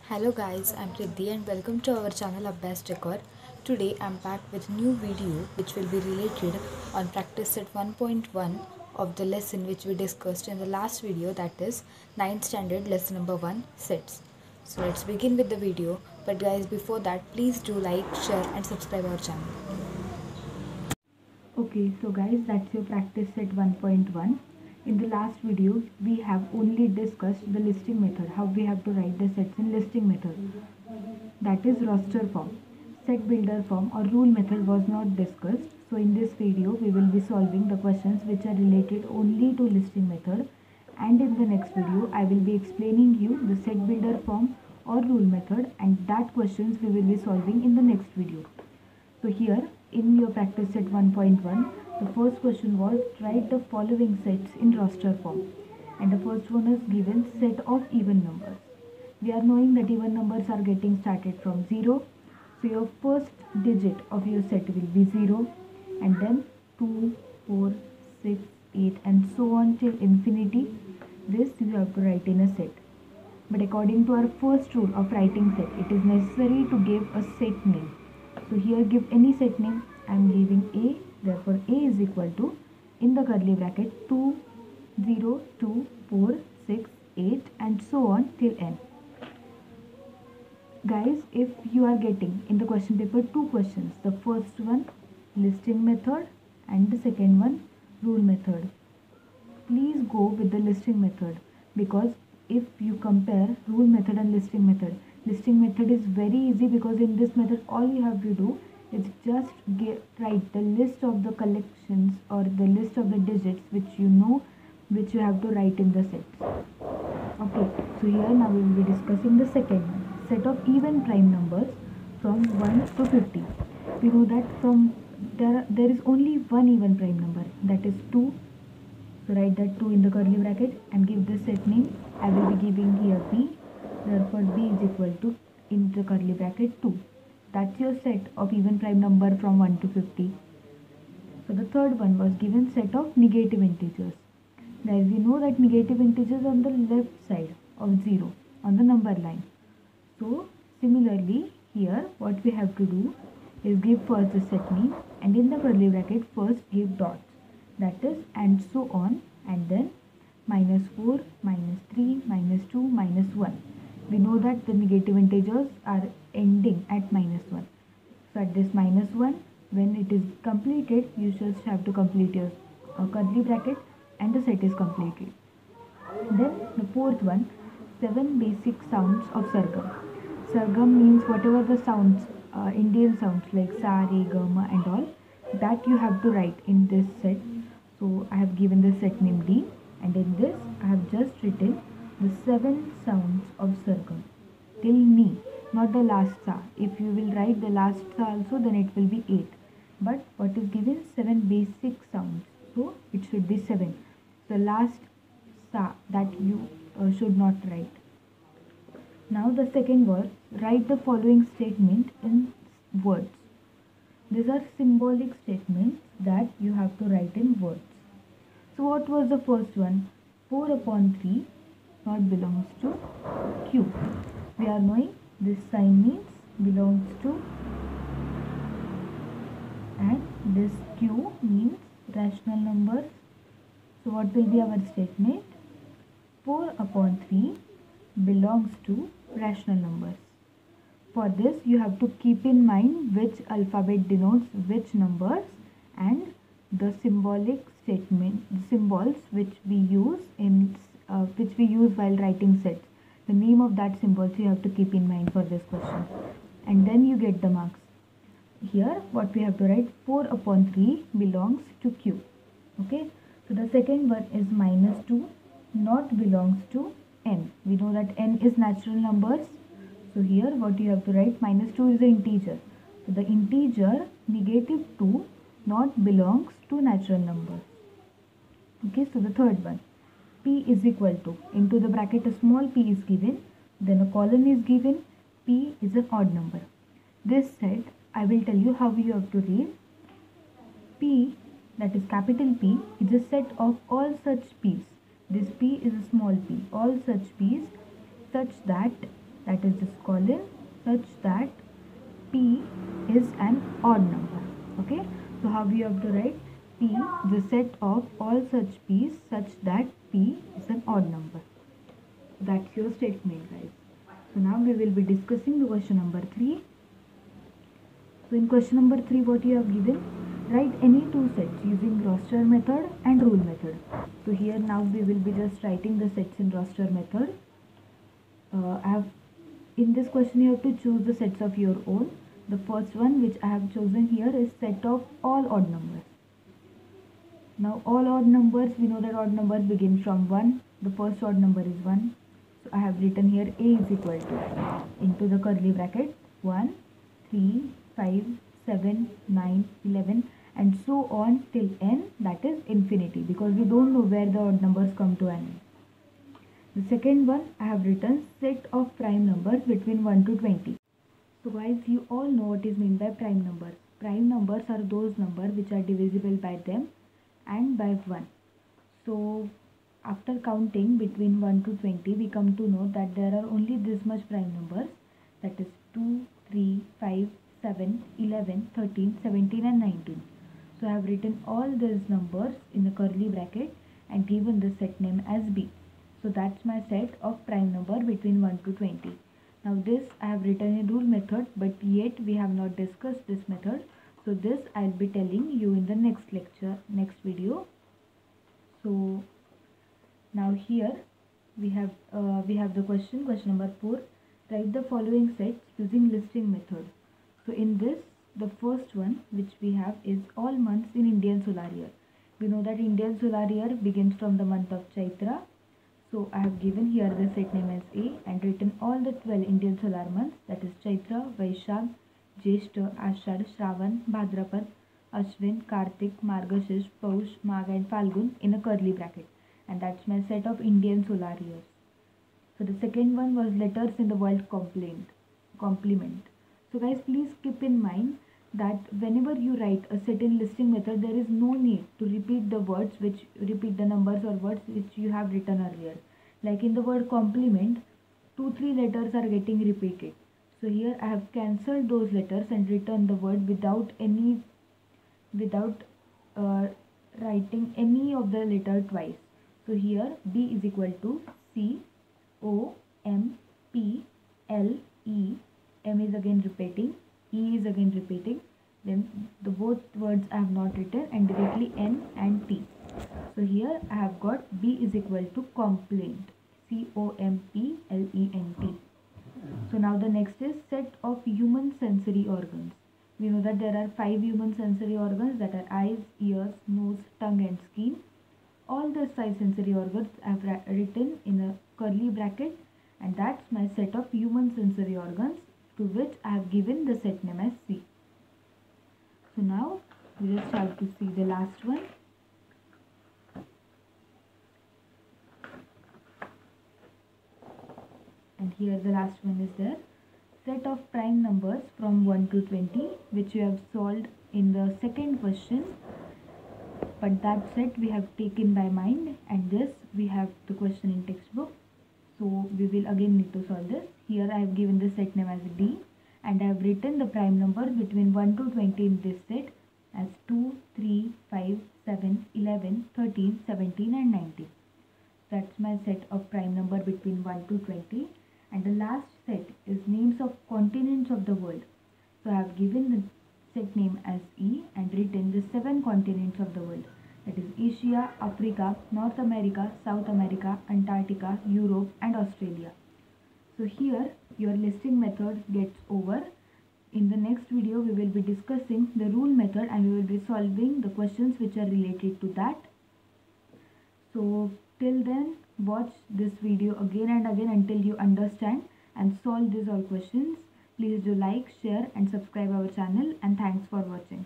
Hello guys, I'm Riddhi and welcome to our channel Abhyas Decor. Today I'm back with a new video which will be related on practice set 1.1 of the lesson which we discussed in the last video, that is 9th standard lesson number 1 sets. So let's begin with the video, but guys, before that please do like, share and subscribe our channel. Okay, so guys, that's your practice set 1.1. In the last video, we have only discussed the listing method, how we have to write the sets in listing method. That is roster form. Set builder form or rule method was not discussed. So in this video, we will be solving the questions which are related only to listing method. And in the next video, I will be explaining you the set builder form or rule method, and that questions we will be solving in the next video. So here in your practice set 1.1, the first question was write the following sets in roster form, and the first one is given set of even numbers. We are knowing that even numbers are getting started from 0. So your first digit of your set will be 0, and then 2, 4, 6, 8 and so on till infinity. This you have to write in a set. But according to our first rule of writing set, it is necessary to give a set name. So here give any set name. I am giving A, therefore A is equal to, in the curly bracket, 2, 0, 2, 4, 6, 8 and so on till n. Guys, if you are getting in the question paper two questions, the first one listing method and the second one rule method, please go with the listing method, because if you compare rule method and listing method is very easy, because in this method all you have to do is just write the list of the collections or the list of the digits which you know, which you have to write in the sets. Okay, so here now we will be discussing the second one, set of even prime numbers from 1 to 50. We know that from there is only one even prime number, that is 2. So write that 2 in the curly bracket and give the set name. I will be giving here B. Therefore B is equal to, in the curly bracket, 2. That's your set of even prime number from 1 to 50. So the third one was given set of negative integers. Now we know that negative integers on the left side of 0 on the number line. So similarly here what we have to do is give first the set name, and in the curly bracket first give dots, that is and so on, and then -4, -3, -2, -1. We know that the negative integers are ending at -1. So at this -1, when it is completed, you just have to complete your curly bracket and the set is completed. Then the fourth one, 7 basic sounds of Sargam. Sargam means whatever the sounds, Indian sounds like sa, re, ga, ma and all, that you have to write in this set. So I have given the set name D, and in this I have just written the 7 sounds of Sargam till ni, not the last sa. If you will write the last sa also, then it will be 8. But what is given, 7 basic sounds, so it should be 7. The last sa that you should not write. Now the second word, write the following statement in words. These are symbolic statements that you have to write in words. So what was the first one? 4 upon 3 not belongs to Q. We are knowing this sign means belongs to, and this Q means rational numbers. So what will be our statement? 4 upon 3 belongs to rational numbers. For this you have to keep in mind which alphabet denotes which numbers, and the symbolic statement, the symbols which we use while writing sets. The name of that symbols you have to keep in mind for this question, and then you get the marks. Here what we have to write, 4 upon 3 belongs to Q. Okay, so the second one is -2 not belongs to n. We know that n is natural numbers. So here what you have to write, -2 is an integer. So the integer -2 not belongs to natural numbers. Okay, so the third one, p is equal to, into the bracket a small p is given, then a colon is given, p is an odd number. This set I will tell you how you have to read. P, that is capital P, is a set of all such p's. This p is a small p, all such p's such that that is this colon, such that P is an odd number. Okay, so how we have to write P, the set of all such P's such that P is an odd number. That's your statement, guys. So now we will be discussing the question number 3. So in question number 3, what you have given, write any two sets using roster method and rule method. So here now we will be just writing the sets in roster method. In this question you have to choose the sets of your own. The first one which I have chosen here is set of all odd numbers. Now all odd numbers, we know that odd numbers begin from 1. The first odd number is 1. So I have written here A is equal to, into the curly bracket, 1, 3, 5, 7, 9, 11 and so on till n, that is infinity, because we don't know where the odd numbers come to an end. The second one, I have written set of prime numbers between 1 to 20. So guys, you all know what is meant by prime numbers. Prime numbers are those numbers which are divisible by them and by 1. So after counting between 1 to 20, we come to know that there are only this much prime numbers, that is 2, 3, 5, 7, 11, 13, 17 and 19. So I have written all these numbers in the curly bracket and given the set name as B. So that's my set of prime number between 1 to 20. Now this I have written in rule method, but yet we have not discussed this method. So this I'll be telling you in the next lecture, next video. So now here we have the question number 4. Write the following sets using listing method. So in this, the first one which we have is all months in Indian solar year. We know that Indian solar year begins from the month of Chaitra. So I have given here the set name as A and written all the 12 Indian solar months, that is Chaitra, Vaishakh, Jyeshta, Ashadh, Shravan, Bhadrapad, Ashwin, Kartik, Margashish, Paush, Magh and Falgun in a curly bracket. And that's my set of Indian solar years. So the second one was letters in the word complement. So guys, please keep in mind that whenever you write a set in listing method, there is no need to repeat the words repeat the numbers or words which you have written earlier. Like in the word complement, 2-3 letters are getting repeated. So here I have cancelled those letters and written the word without writing any of the letter twice. So here B is equal to C O M P L E. M is again repeating, E is again repeating, then the both words I have not written and directly N and T. So here I have got B is equal to complaint, COMPLENT. So now the next is set of human sensory organs. We know that there are 5 human sensory organs, that are eyes, ears, nose, tongue and skin. All the 5 sensory organs I have written in a curly bracket, and that's my set of human sensory organs, to which I have given the set name as C. So now we just have to see the last one. And here the last one is there. Set of prime numbers from 1 to 20, which we have solved in the second question. But that set we have taken by mind, and this we have the question in textbook. So we will again need to solve this. Here I have given the set name as D, and I have written the prime numbers between 1 to 20 in this set as 2, 3, 5, 7, 11, 13, 17 and 19. That's my set of prime number between 1 to 20. And the last set is names of continents of the world. So I have given the set name as E and written the 7 continents of the world. That is Asia, Africa, North America, South America, Antarctica, Europe and Australia. So here your listing method gets over. In the next video we will be discussing the rule method and we will be solving the questions which are related to that. So till then, watch this video again and again until you understand and solve these all questions. Please do like, share and subscribe our channel, and thanks for watching.